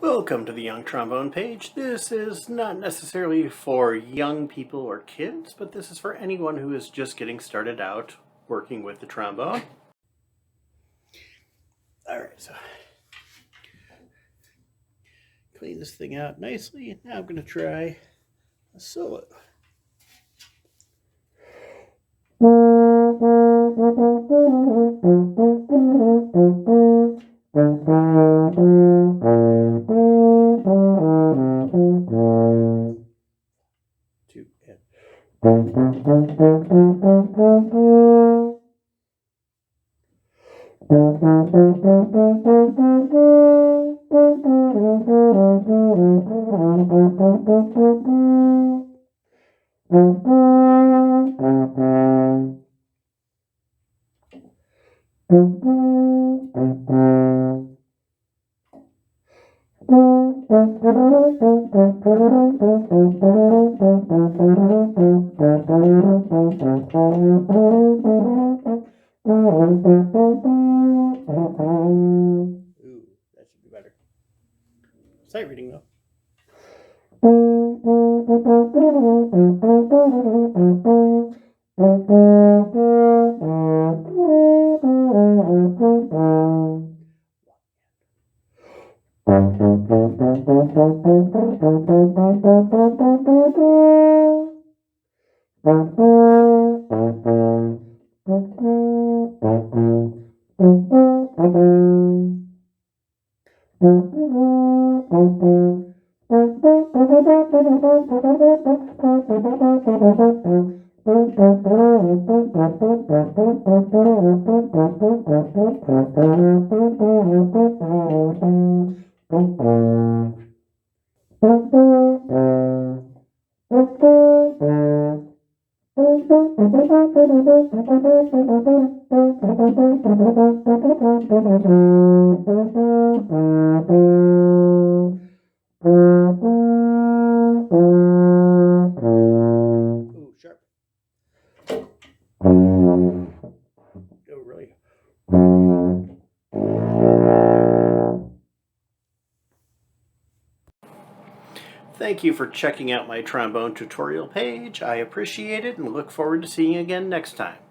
Welcome to the Young Trombone page. This is not necessarily for young people or kids, but this is for anyone who is just getting started out working with the trombone. Alright, so clean this thing out nicely. Now I'm going to try a solo. Two and Ooh, that should be better. Sight reading though. Ooh, sharp. Oh, really? Thank you for checking out my trombone tutorial page. I appreciate it and look forward to seeing you again next time.